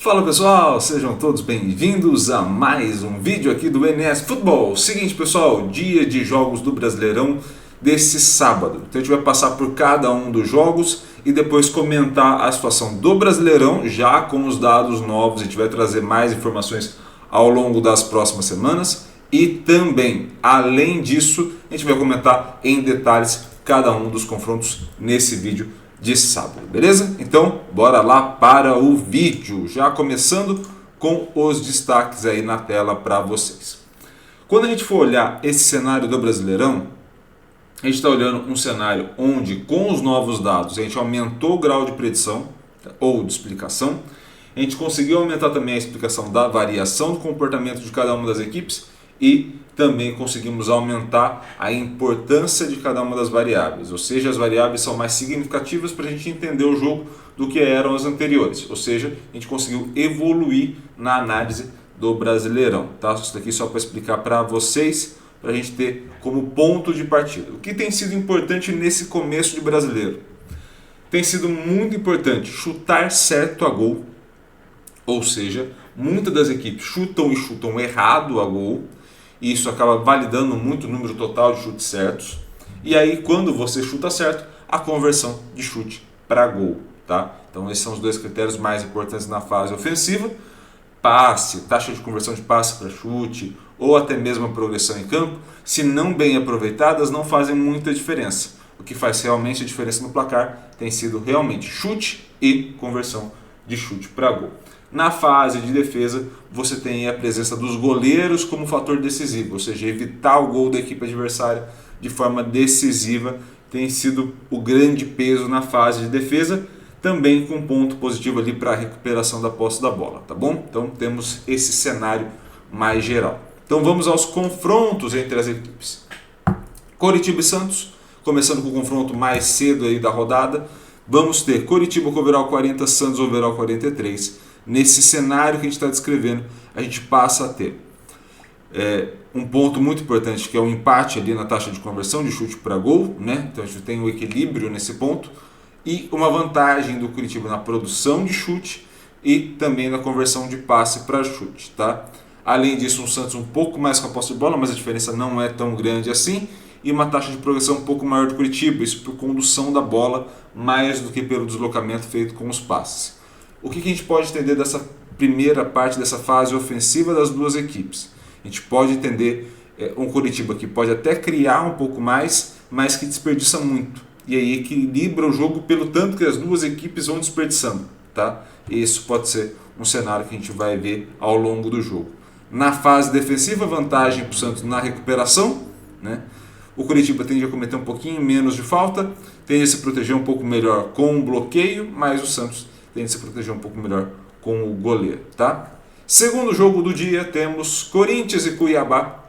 Fala pessoal, sejam todos bem-vindos a mais um vídeo aqui do NS Futebol. Seguinte pessoal, dia de jogos do Brasileirão desse sábado. Então a gente vai passar por cada um dos jogos e depois comentar a situação do Brasileirão já com os dados novos. A gente vai trazer mais informações ao longo das próximas semanas e também, além disso, a gente vai comentar em detalhes cada um dos confrontos nesse vídeo de sábado, beleza? Então, bora lá para o vídeo, já começando com os destaques aí na tela para vocês. Quando a gente for olhar esse cenário do Brasileirão, a gente está olhando um cenário onde, com os novos dados, a gente aumentou o grau de predição ou de explicação, a gente conseguiu aumentar também a explicação da variação do comportamento de cada uma das equipes e também conseguimos aumentar a importância de cada uma das variáveis, ou seja, as variáveis são mais significativas para a gente entender o jogo do que eram as anteriores, ou seja, a gente conseguiu evoluir na análise do Brasileirão, tá? Isso daqui só para explicar para vocês, para a gente ter como ponto de partida. O que tem sido importante nesse começo de Brasileiro? Tem sido muito importante chutar certo a gol, ou seja, muitas das equipes chutam e chutam errado a gol, e isso acaba validando muito o número total de chutes certos. E aí, quando você chuta certo, a conversão de chute para gol, tá? Então, esses são os dois critérios mais importantes na fase ofensiva. Passe, taxa de conversão de passe para chute, ou até mesmo a progressão em campo, se não bem aproveitadas, não fazem muita diferença. O que faz realmente a diferença no placar tem sido realmente chute e conversão de chute para gol. Na fase de defesa, você tem a presença dos goleiros como fator decisivo, ou seja, evitar o gol da equipe adversária de forma decisiva tem sido o grande peso na fase de defesa, também com ponto positivo ali para a recuperação da posse da bola, tá bom? Então temos esse cenário mais geral. Então vamos aos confrontos entre as equipes. Coritiba e Santos, começando com o confronto mais cedo aí da rodada, vamos ter Coritiba com overall 40, Santos overall 43. Nesse cenário que a gente está descrevendo, a gente passa a ter um ponto muito importante, que é o empate ali na taxa de conversão de chute para gol, né? Então a gente tem um equilíbrio nesse ponto, e uma vantagem do Coritiba na produção de chute e também na conversão de passe para chute, tá? Além disso, um Santos um pouco mais com a posse de bola, mas a diferença não é tão grande assim, e uma taxa de progressão um pouco maior do Coritiba, isso por condução da bola, mais do que pelo deslocamento feito com os passes. O que a gente pode entender dessa primeira parte, dessa fase ofensiva das duas equipes? A gente pode entender um Coritiba que pode até criar um pouco mais, mas que desperdiça muito. E aí equilibra o jogo pelo tanto que as duas equipes vão desperdiçando, tá? E isso pode ser um cenário que a gente vai ver ao longo do jogo. Na fase defensiva, vantagem para o Santos na recuperação, né? O Coritiba tende a cometer um pouquinho menos de falta, tende a se proteger um pouco melhor com o bloqueio, mas o Santos tende a se proteger um pouco melhor com o goleiro, tá? Segundo jogo do dia, temos Corinthians e Cuiabá.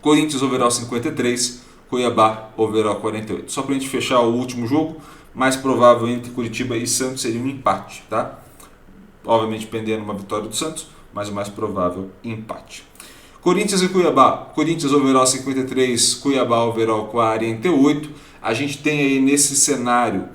Corinthians overall 53, Cuiabá overall 48. Só para a gente fechar o último jogo, mais provável entre Curitiba e Santos seria um empate, tá? Obviamente pendendo uma vitória do Santos, mas o mais provável empate. Corinthians e Cuiabá. Corinthians overall 53, Cuiabá overall 48. A gente tem aí nesse cenário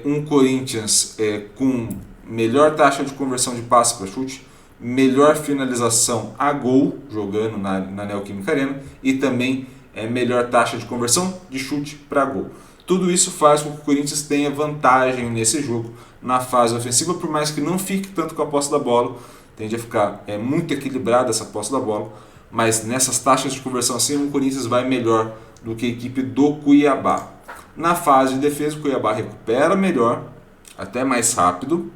um Corinthians com melhor taxa de conversão de passe para chute, melhor finalização a gol, jogando na Neoquímica Arena, e também melhor taxa de conversão de chute para gol. Tudo isso faz com que o Corinthians tenha vantagem nesse jogo na fase ofensiva, por mais que não fique tanto com a posse da bola, tende a ficar muito equilibrada essa posse da bola, mas nessas taxas de conversão assim, o Corinthians vai melhor do que a equipe do Cuiabá. Na fase de defesa, o Cuiabá recupera melhor, até mais rápido,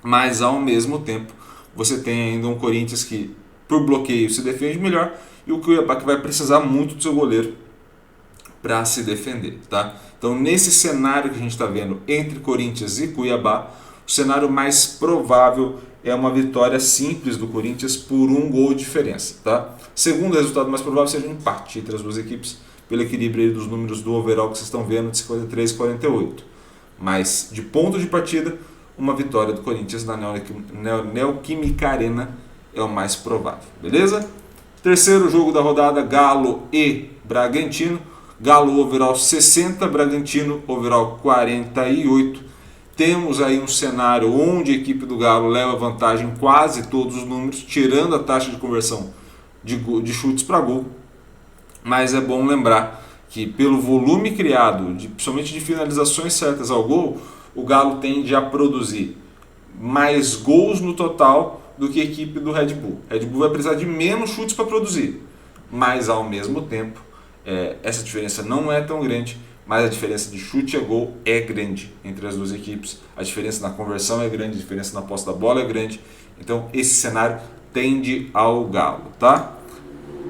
mas ao mesmo tempo você tem ainda um Corinthians que por bloqueio se defende melhor e o Cuiabá que vai precisar muito do seu goleiro para se defender, tá? Então nesse cenário que a gente está vendo entre Corinthians e Cuiabá, o cenário mais provável é uma vitória simples do Corinthians por um gol de diferença, tá? Segundo resultado mais provável seja um empate entre as duas equipes, pelo equilíbrio dos números do overall que vocês estão vendo de 53 e 48. Mas de ponto de partida, uma vitória do Corinthians na Neoquímica Arena é o mais provável, beleza? Terceiro jogo da rodada, Galo e Bragantino. Galo overall 60, Bragantino overall 48. Temos aí um cenário onde a equipe do Galo leva vantagem em quase todos os números, tirando a taxa de conversão de chutes para gol. Mas é bom lembrar que pelo volume criado, principalmente de finalizações certas ao gol, o Galo tende a produzir mais gols no total do que a equipe do Red Bull. Red Bull vai precisar de menos chutes para produzir, mas ao mesmo tempo essa diferença não é tão grande, mas a diferença de chute a gol é grande entre as duas equipes, a diferença na conversão é grande, a diferença na posse da bola é grande, então esse cenário tende ao Galo, tá?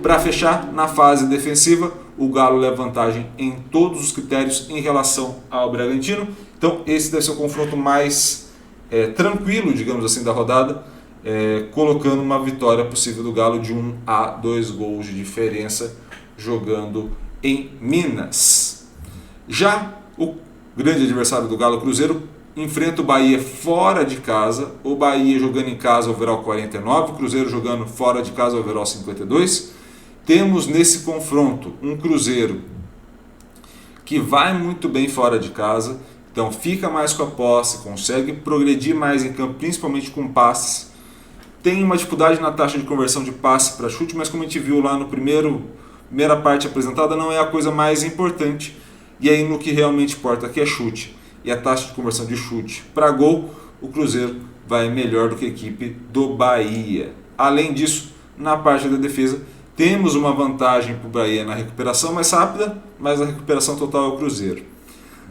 Para fechar, na fase defensiva, o Galo leva vantagem em todos os critérios em relação ao Bragantino. Então esse deve ser o confronto mais tranquilo, digamos assim, da rodada, colocando uma vitória possível do Galo de 1 a 2 gols de diferença, jogando em Minas. Já o grande adversário do Galo, Cruzeiro, enfrenta o Bahia fora de casa. O Bahia jogando em casa, overall 49, o Cruzeiro jogando fora de casa, overall 52. Temos nesse confronto um Cruzeiro que vai muito bem fora de casa, então fica mais com a posse, consegue progredir mais em campo, principalmente com passes. Tem uma dificuldade na taxa de conversão de passe para chute, mas como a gente viu lá no primeira parte apresentada, não é a coisa mais importante. E aí no que realmente importa, que é chute, e a taxa de conversão de chute para gol, o Cruzeiro vai melhor do que a equipe do Bahia. Além disso, na parte da defesa, temos uma vantagem para o Bahia na recuperação mais rápida, mas a recuperação total é o Cruzeiro.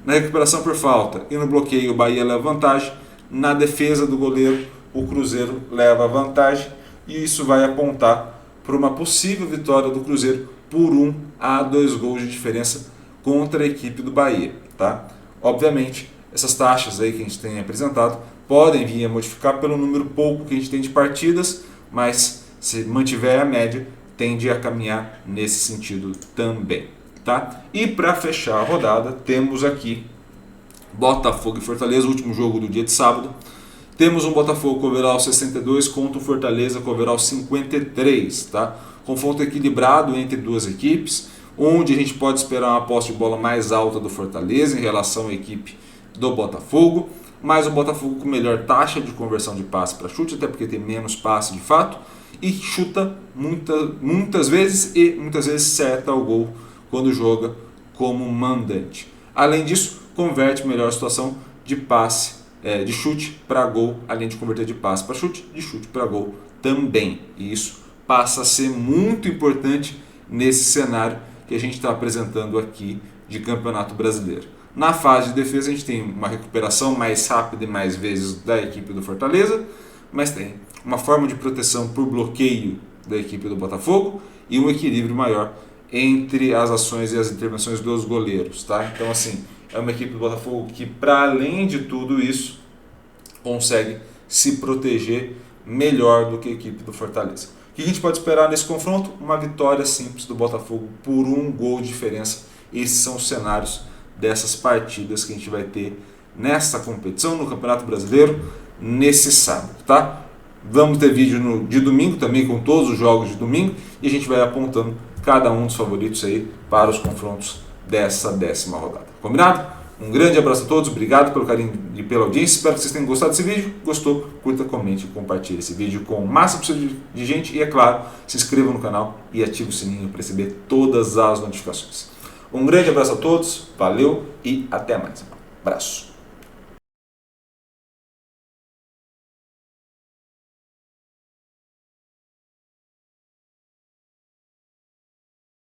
Na recuperação por falta e no bloqueio, o Bahia leva vantagem. Na defesa do goleiro, o Cruzeiro leva vantagem. E isso vai apontar para uma possível vitória do Cruzeiro por 1 a 2 gols de diferença contra a equipe do Bahia. Tá? Obviamente, essas taxas aí que a gente tem apresentado podem vir a modificar pelo número pouco que a gente tem de partidas, mas se mantiver a média, tende a caminhar nesse sentido também. Tá? E para fechar a rodada, temos aqui Botafogo e Fortaleza, o último jogo do dia de sábado. Temos um Botafogo com overall 62 contra o Fortaleza com overall 53. Tá? Confronto equilibrado entre duas equipes, onde a gente pode esperar uma posse de bola mais alta do Fortaleza em relação à equipe do Botafogo, mas o Botafogo com melhor taxa de conversão de passe para chute, até porque tem menos passe de fato, e chuta muitas vezes e muitas vezes certa ao gol quando joga como mandante. Além disso, converte melhor a situação de passe, de chute para gol, além de converter de passe para chute, de chute para gol também. E isso passa a ser muito importante nesse cenário que a gente está apresentando aqui de Campeonato Brasileiro. Na fase de defesa a gente tem uma recuperação mais rápida e mais vezes da equipe do Fortaleza, mas tem uma forma de proteção por bloqueio da equipe do Botafogo e um equilíbrio maior entre as ações e as intervenções dos goleiros. Tá? Então assim, é uma equipe do Botafogo que, para além de tudo isso, consegue se proteger melhor do que a equipe do Fortaleza. O que a gente pode esperar nesse confronto? Uma vitória simples do Botafogo por 1 gol de diferença. Esses são os cenários dessas partidas que a gente vai ter nesta competição no Campeonato Brasileiro nesse sábado. Tá? Vamos ter vídeo de domingo também com todos os jogos de domingo e a gente vai apontando cada um dos favoritos aí para os confrontos dessa 10ª rodada. Combinado? Um grande abraço a todos, obrigado pelo carinho e pela audiência, espero que vocês tenham gostado desse vídeo. Gostou? Curta, comente e compartilhe esse vídeo com o máximo possível de gente e, é claro, se inscreva no canal e ative o sininho para receber todas as notificações. Um grande abraço a todos, valeu e até mais. Abraço.